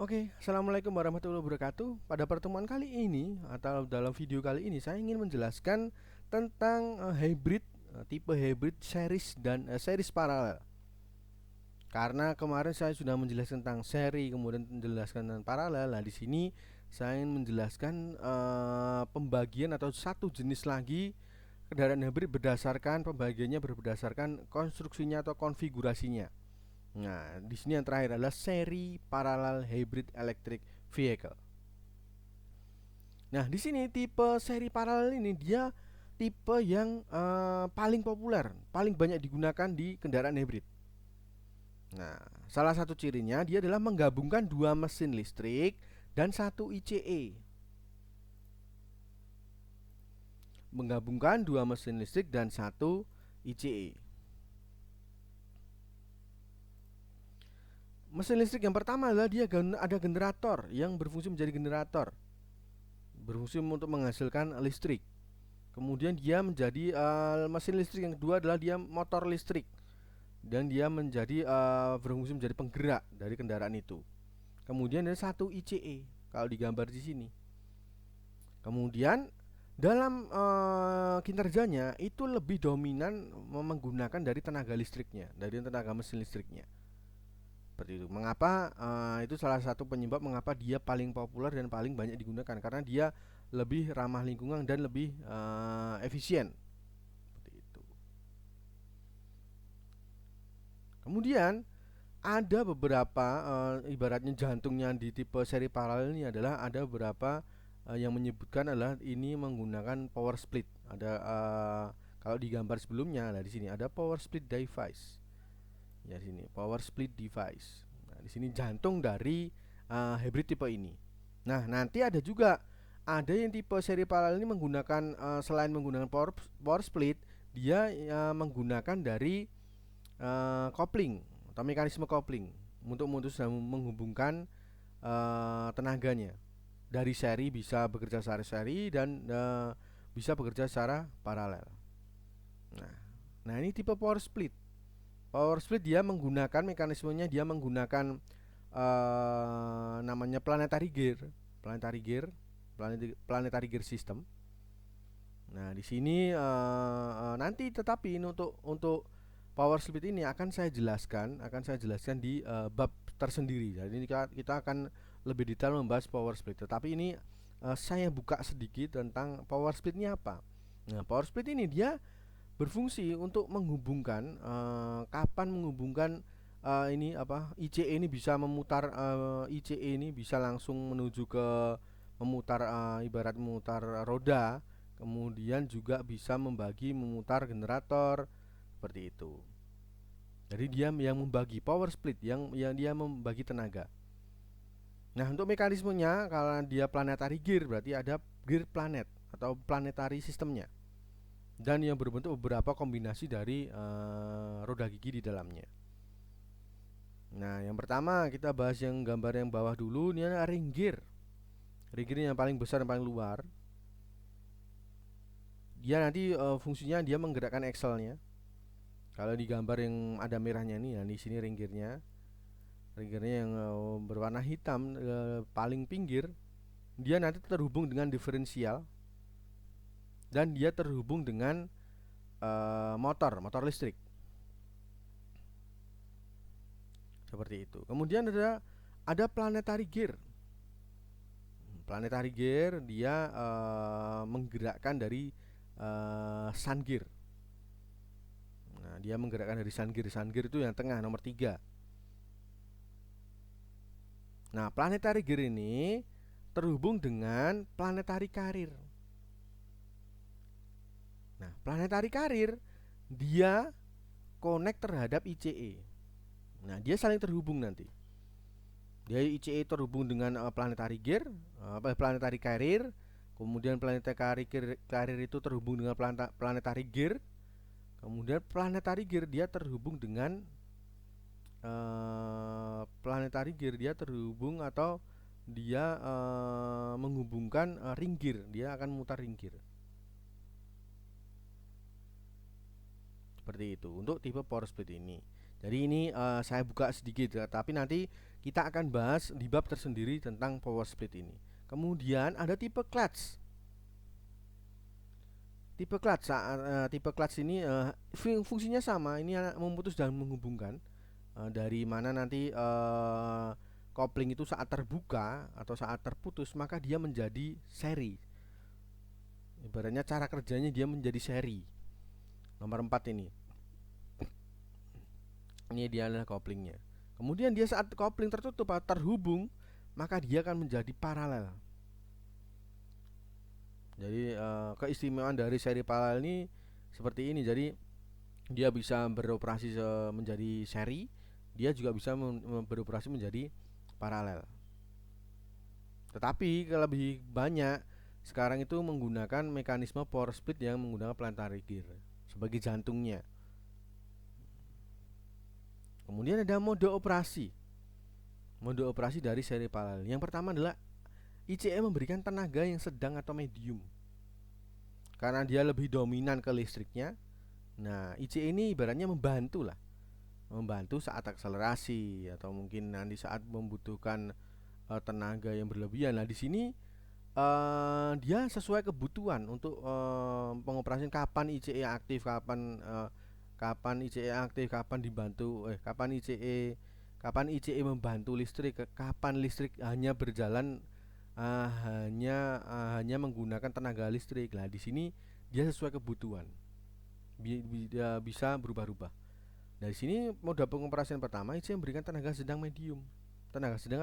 Oke, assalamualaikum warahmatullahi wabarakatuh. Pada pertemuan kali ini atau dalam video kali ini saya ingin menjelaskan tentang tipe hybrid series dan series paralel. Karena kemarin saya sudah menjelaskan tentang seri, kemudian menjelaskan tentang paralel. Nah, di sini saya ingin menjelaskan pembagian atau satu jenis lagi kendaraan hybrid pembagiannya berdasarkan konstruksinya atau konfigurasinya. Nah, di sini yang terakhir adalah seri parallel hybrid electric vehicle. Nah, di sini tipe seri paralel ini dia tipe yang paling populer, paling banyak digunakan di kendaraan hybrid. Nah, salah satu cirinya dia adalah menggabungkan dua mesin listrik dan satu ICE. Menggabungkan dua mesin listrik dan satu ICE. Mesin listrik yang pertama adalah dia ada generator yang berfungsi menjadi generator, berfungsi untuk menghasilkan listrik. Kemudian dia menjadi mesin listrik yang kedua adalah dia motor listrik dan dia menjadi berfungsi menjadi penggerak dari kendaraan itu. Kemudian ada satu ICE kalau digambar di sini. Kemudian dalam kinerjanya itu lebih dominan menggunakan dari tenaga listriknya, dari tenaga mesin listriknya. Seperti itu. Mengapa itu salah satu penyebab mengapa dia paling populer dan paling banyak digunakan, karena dia lebih ramah lingkungan dan lebih efisien. Seperti itu. Kemudian ada beberapa ibaratnya jantungnya di tipe seri paralel ini adalah ada beberapa yang menyebutkan adalah ini menggunakan power split. Ada kalau di gambar sebelumnya, nah di sini ada power split device. Ya, di sini power split device. Nah, di sini jantung dari hybrid tipe ini. Nah, nanti ada yang tipe seri paralel ini menggunakan selain menggunakan power split, dia menggunakan dari coupling atau mekanisme coupling untuk memutus dan menghubungkan tenaganya. Dari seri bisa bekerja secara seri dan bisa bekerja secara paralel. Nah, ini tipe power split. Power split dia menggunakan mekanismenya, dia menggunakan namanya planetary gear system. Nah, di sini nanti tetapi ini untuk power split ini akan saya jelaskan di bab tersendiri. Jadi ini kita akan lebih detail membahas power split. Tetapi ini saya buka sedikit tentang power split ini apa. Nah, power split ini dia berfungsi untuk menghubungkan kapan menghubungkan ini apa ICE ini bisa memutar ICE ini bisa langsung menuju ke memutar ibarat memutar roda, kemudian juga bisa memutar generator seperti itu. Jadi dia yang membagi power split, yang dia membagi tenaga. Nah, untuk mekanismenya kalau dia planetary gear berarti ada gear planet atau planetary sistemnya, dan yang berbentuk beberapa kombinasi dari roda gigi di dalamnya. Nah, yang pertama kita bahas yang gambar yang bawah dulu. Ini adalah ring gear. Ring gear yang paling besar dan paling luar. Dia nanti fungsinya dia menggerakkan axle-nya. Kalau di gambar yang ada merahnya nih, nah di sini ring gear-nya. Ring gear-nya yang berwarna hitam paling pinggir, dia nanti terhubung dengan diferensial dan dia terhubung dengan motor listrik. Seperti itu. Kemudian ada planetary gear. Planetary gear dia menggerakkan dari sun gear. Nah, dia menggerakkan dari sun gear. Sun gear itu yang tengah nomor 3. Nah, planetary gear ini terhubung dengan planetary carrier. Nah, planetary carrier dia connect terhadap ICE. Nah, dia saling terhubung nanti. Dia ICE terhubung dengan planetary gear, planetary carrier. Kemudian planetary carrier itu terhubung dengan planetary gear. Kemudian planetary gear dia terhubung dengan planetary gear dia terhubung atau dia menghubungkan ring gear. Dia akan memutar ring gear. Seperti itu untuk tipe power split ini. Jadi ini saya buka sedikit ya, tapi nanti Kita akan bahas di bab tersendiri tentang power split ini. Kemudian ada tipe clutch. Tipe clutch ini fungsinya sama. Ini memutus dan menghubungkan, dari mana nanti kopling itu saat terbuka atau saat terputus maka dia menjadi seri. Ibaratnya cara kerjanya dia menjadi seri. Nomor 4 ini. Ini dia adalah koplingnya. Kemudian dia saat kopling tertutup atau terhubung maka dia akan menjadi paralel. Jadi keistimewaan dari seri paralel ini seperti ini. Jadi dia bisa beroperasi menjadi seri, dia juga bisa beroperasi menjadi paralel. Tetapi lebih banyak sekarang itu menggunakan mekanisme power split yang menggunakan planetary gear sebagai jantungnya. Kemudian ada mode operasi. Mode operasi dari seri paralel. Yang pertama adalah ICE memberikan tenaga yang sedang atau medium. Karena dia lebih dominan ke listriknya. Nah, ICE ini ibaratnya membantu lah. Membantu saat akselerasi atau mungkin nanti saat membutuhkan tenaga yang berlebihan. Nah, di sini dia sesuai kebutuhan untuk pengoperasian kapan ICE aktif, kapan ICE aktif, kapan dibantu, kapan ICE membantu listrik, kapan listrik hanya berjalan hanya menggunakan tenaga listrik. Nah, di sini dia sesuai kebutuhan. Dia bisa berubah-ubah. Dari sini mode pengoperasian pertama ICE memberikan tenaga sedang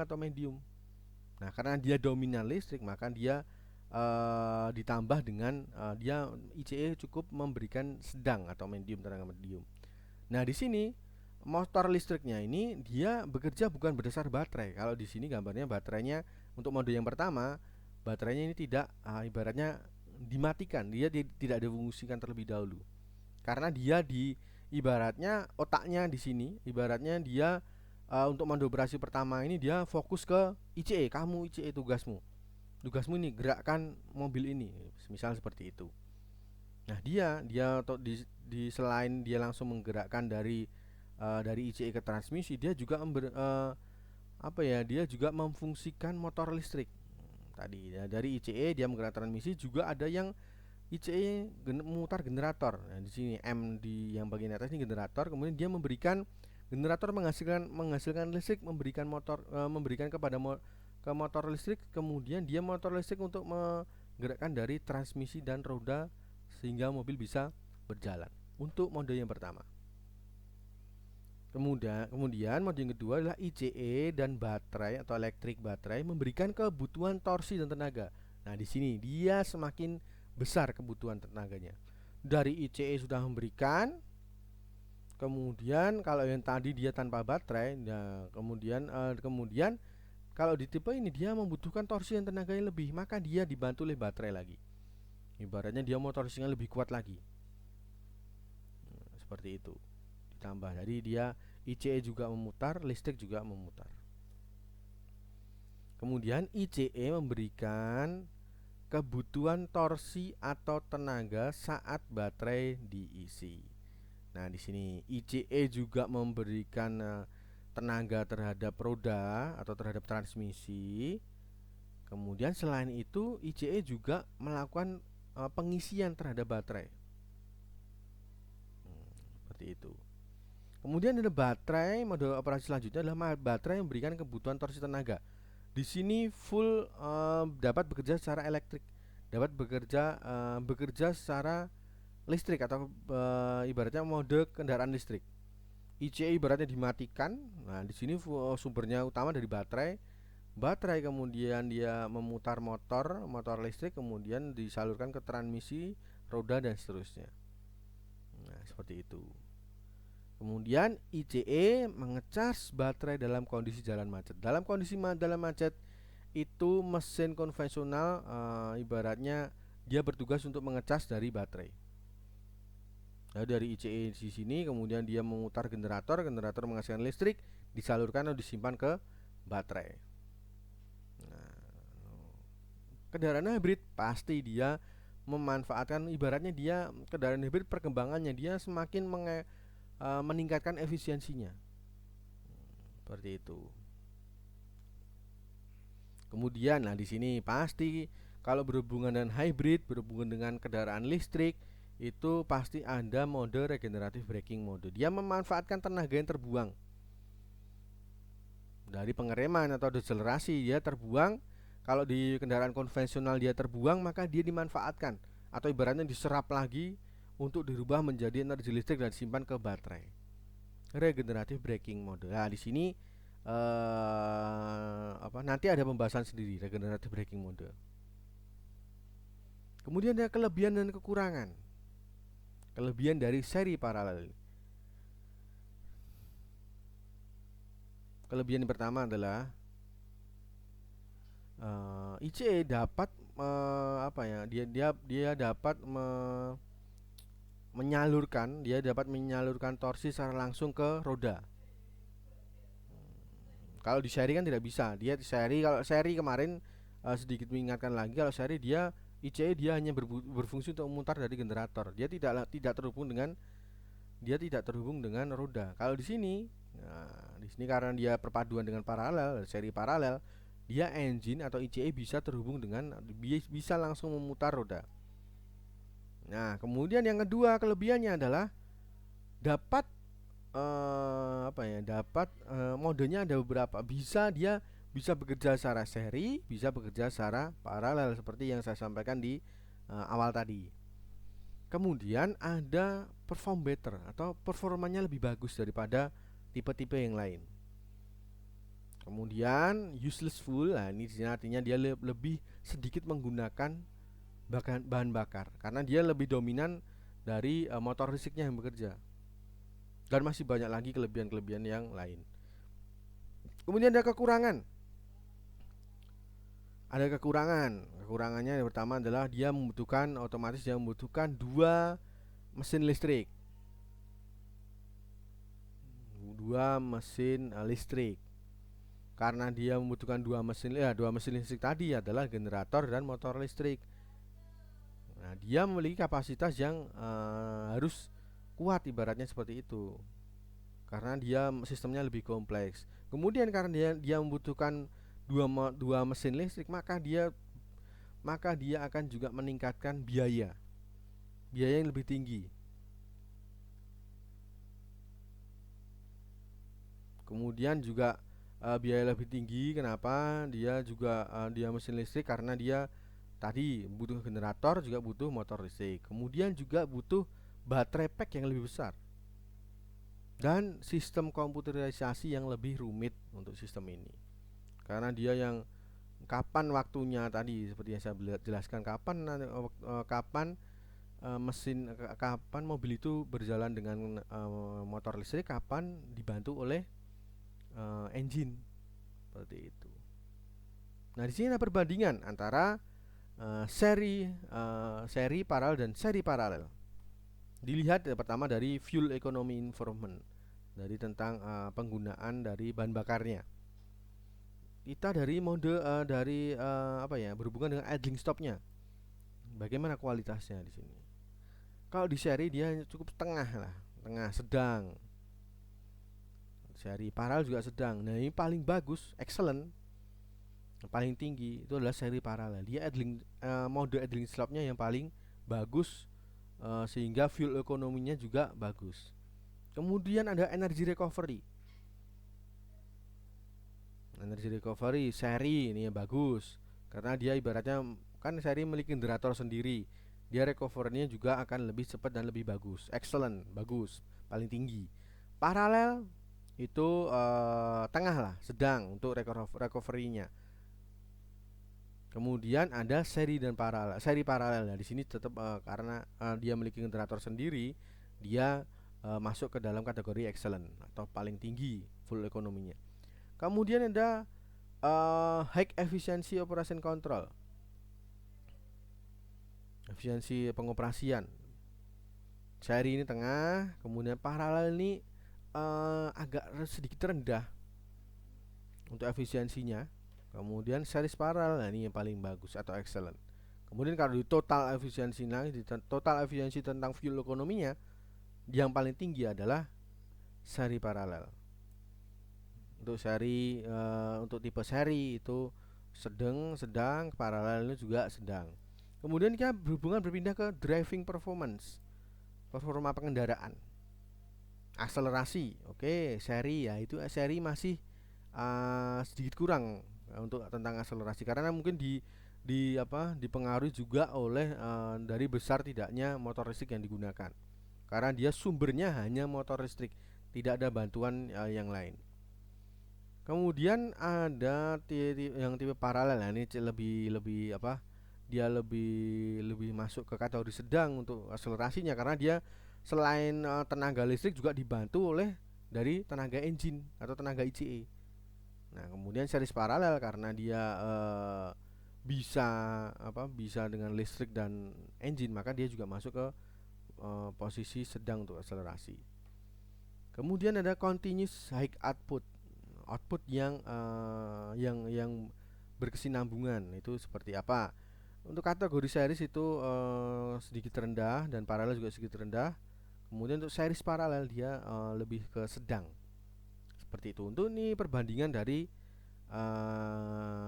atau medium. Nah, karena dia dominan listrik maka dia ditambah dengan dia ICE cukup memberikan sedang atau tenaga medium. Nah, di sini motor listriknya ini dia bekerja bukan berdasar baterai. Kalau di sini gambarnya baterainya untuk mode yang pertama, baterainya ini tidak ibaratnya dimatikan, dia tidak difungsikan terlebih dahulu. Karena dia ibaratnya otaknya di sini, ibaratnya dia untuk mode operasi pertama ini dia fokus ke ICE. Kamu ICE tugasmu ini gerakkan mobil ini, misal seperti itu. Nah, dia di selain dia langsung menggerakkan dari ICE ke transmisi, dia juga dia juga memfungsikan motor listrik. Tadi ya, dari ICE dia menggerakkan transmisi, juga ada yang ICE memutar generator. Nah, di sini M di yang bagian atas ini generator, kemudian dia memberikan generator menghasilkan listrik, memberikan ke motor listrik, kemudian dia motor listrik untuk menggerakkan dari transmisi dan roda sehingga mobil bisa berjalan. Untuk mode yang pertama. Kemudian mode yang kedua adalah ICE dan baterai atau elektrik baterai memberikan kebutuhan torsi dan tenaga. Nah, di sini dia semakin besar kebutuhan tenaganya. Dari ICE sudah memberikan, kemudian kalau yang tadi dia tanpa baterai, nah kemudian kalau di tipe ini dia membutuhkan torsi dan tenaga yang lebih, maka dia dibantu oleh baterai lagi. Ibaratnya dia mau torsinya lebih kuat lagi. Seperti itu. Ditambah, jadi dia ICE juga memutar, listrik juga memutar. Kemudian ICE memberikan kebutuhan torsi atau tenaga saat baterai diisi. Nah, di sini ICE juga memberikan tenaga terhadap roda atau terhadap transmisi. Kemudian selain itu ICE juga melakukan pengisian terhadap baterai. Seperti itu. Kemudian ada baterai, mode operasi selanjutnya adalah baterai yang memberikan kebutuhan torsi tenaga. Di sini full dapat bekerja secara elektrik, dapat bekerja secara listrik atau ibaratnya mode kendaraan listrik. ICE ibaratnya dimatikan. Nah, di sini sumbernya utama dari baterai. Kemudian dia memutar motor listrik, kemudian disalurkan ke transmisi, roda dan seterusnya. Nah, seperti itu. Kemudian ICE mengecas baterai dalam kondisi jalan macet. Dalam kondisi jalan macet itu mesin konvensional ibaratnya dia bertugas untuk mengecas dari baterai. Nah, dari ICE di sini kemudian dia memutar generator menghasilkan listrik, disalurkan atau disimpan ke baterai. Nah, kendaraan hybrid pasti dia memanfaatkan, ibaratnya dia kendaraan hybrid perkembangannya dia semakin meningkatkan efisiensinya. Seperti itu. Kemudian, nah di sini pasti kalau berhubungan dengan hybrid, berhubungan dengan kendaraan listrik, itu pasti ada mode regenerative braking mode. Dia memanfaatkan tenaga yang terbuang dari pengereman atau deselerasi, dia terbuang. Kalau di kendaraan konvensional dia terbuang, maka dia dimanfaatkan atau ibaratnya diserap lagi untuk dirubah menjadi energi listrik dan disimpan ke baterai. Regenerative braking mode. Nah, di sini nanti ada pembahasan sendiri regenerative braking mode. Kemudian ada kelebihan dan kekurangan. Kelebihan dari seri paralel. Kelebihan yang pertama adalah ICE dapat dia dapat menyalurkan torsi secara langsung ke roda. Kalau di seri kan tidak bisa. Kalau seri kemarin sedikit mengingatkan lagi, kalau seri ICE dia hanya berfungsi untuk memutar dari generator. Dia tidak terhubung dengan roda. Kalau di sini, karena dia perpaduan dengan seri paralel, dia engine atau ICE bisa terhubung bisa langsung memutar roda. Nah, kemudian yang kedua kelebihannya adalah dapat modenya ada beberapa. Dia bisa bekerja secara seri, bisa bekerja secara paralel seperti yang saya sampaikan di awal tadi. Kemudian ada perform better atau performanya lebih bagus daripada tipe-tipe yang lain. Kemudian uselessful, nah ini artinya dia lebih sedikit menggunakan bahan bakar karena dia lebih dominan dari motor listriknya yang bekerja. Dan masih banyak lagi kelebihan-kelebihan yang lain. Kemudian ada kekurangan. Kekurangannya yang pertama adalah dia membutuhkan 2 mesin listrik. 2 mesin listrik. Karena dia membutuhkan 2 mesin listrik tadi adalah generator dan motor listrik. Nah, dia memiliki kapasitas yang harus kuat, ibaratnya seperti itu. Karena dia sistemnya lebih kompleks. Kemudian karena dia membutuhkan dua mesin listrik, maka dia akan juga meningkatkan biaya yang lebih tinggi. Kemudian juga biaya lebih tinggi. Kenapa? Dia mesin listrik karena dia tadi butuh generator, juga butuh motor listrik. Kemudian juga butuh baterai pack yang lebih besar dan sistem komputerisasi yang lebih rumit untuk sistem ini. Karena dia yang kapan waktunya tadi seperti yang saya jelaskan, kapan mobil itu berjalan dengan motor listrik, kapan dibantu oleh engine, seperti itu. Nah, di sini ada perbandingan antara seri paralel dan seri paralel. Dilihat pertama dari fuel economy information, dari tentang penggunaan dari bahan bakarnya. Kita dari mode berhubungan dengan idling stopnya. Bagaimana kualitasnya di sini? Kalau di seri dia cukup tengah sedang. Seri paralel juga sedang. Nah, ini paling bagus, excellent, paling tinggi itu adalah seri paralel. Dia mode idling stopnya yang paling bagus, sehingga fuel ekonominya juga bagus. Kemudian ada energy recovery. Seri ini yang bagus karena dia ibaratnya kan seri memiliki generator sendiri. Dia recovery-nya juga akan lebih cepat dan lebih bagus. Excellent, bagus, paling tinggi. Paralel itu tengah lah, sedang untuk recovery-nya. Kemudian ada seri dan paralel. Seri paralel, nah di sini tetap karena dia memiliki generator sendiri, dia masuk ke dalam kategori excellent atau paling tinggi full ekonominya. Kemudian ada high efficiency operation control, efisiensi pengoperasian. Seri ini tengah, kemudian paralel ini agak sedikit rendah untuk efisiensinya. Kemudian series paralel, nah ini yang paling bagus atau excellent. Kemudian kalau di total efisiensi tentang fuel ekonominya, yang paling tinggi adalah seri paralel. Untuk tipe seri itu sedang, paralelnya juga sedang. Kemudian kita berpindah ke driving performance, performa pengendaraan. Akselerasi, oke, seri ya, itu seri masih sedikit kurang untuk tentang akselerasi, karena mungkin dipengaruhi juga oleh dari besar tidaknya motor listrik yang digunakan, karena dia sumbernya hanya motor listrik, tidak ada bantuan yang lain. Kemudian ada yang tipe paralel. Nah, ini lebih lebih apa? Dia lebih lebih masuk ke kategori sedang untuk akselerasinya, karena dia selain tenaga listrik juga dibantu oleh dari tenaga engine atau tenaga ICE. Nah, kemudian series paralel karena dia bisa bisa dengan listrik dan engine, maka dia juga masuk ke posisi sedang untuk akselerasi. Kemudian ada continuous high output, output yang berkesinambungan. Itu seperti apa? Untuk kategori series itu sedikit rendah dan paralel juga sedikit rendah. Kemudian untuk series paralel dia lebih ke sedang. Seperti itu. Untuk ini perbandingan dari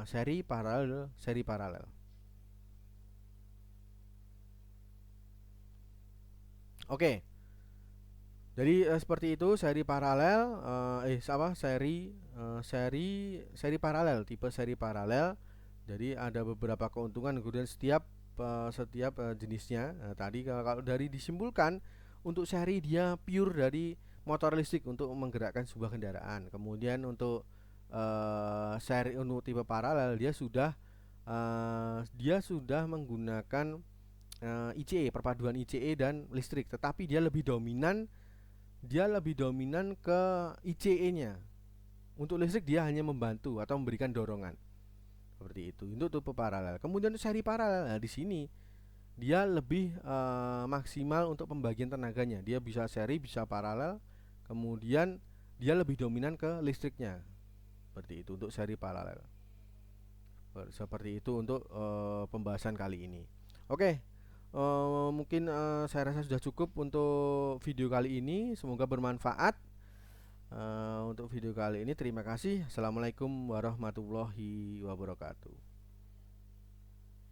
seri paralel. Oke. Jadi seperti itu seri paralel, seri paralel, tipe seri paralel. Jadi ada beberapa keuntungan kemudian setiap jenisnya. Nah, tadi kalau dari disimpulkan, untuk seri dia pure dari motor listrik untuk menggerakkan sebuah kendaraan. Kemudian untuk seri untuk tipe paralel dia sudah menggunakan ICE, perpaduan ICE dan listrik, tetapi dia lebih dominan ke ICE-nya. Untuk listrik dia hanya membantu atau memberikan dorongan. Seperti itu. Untuk tipe paralel. Kemudian untuk seri paralel, nah di sini dia lebih maksimal untuk pembagian tenaganya. Dia bisa seri, bisa paralel. Kemudian dia lebih dominan ke listriknya. Seperti itu untuk seri paralel. Seperti itu untuk pembahasan kali ini. Oke. Mungkin saya rasa sudah cukup untuk video kali ini. Semoga bermanfaat. Untuk video kali ini terima kasih. Assalamualaikum warahmatullahi wabarakatuh.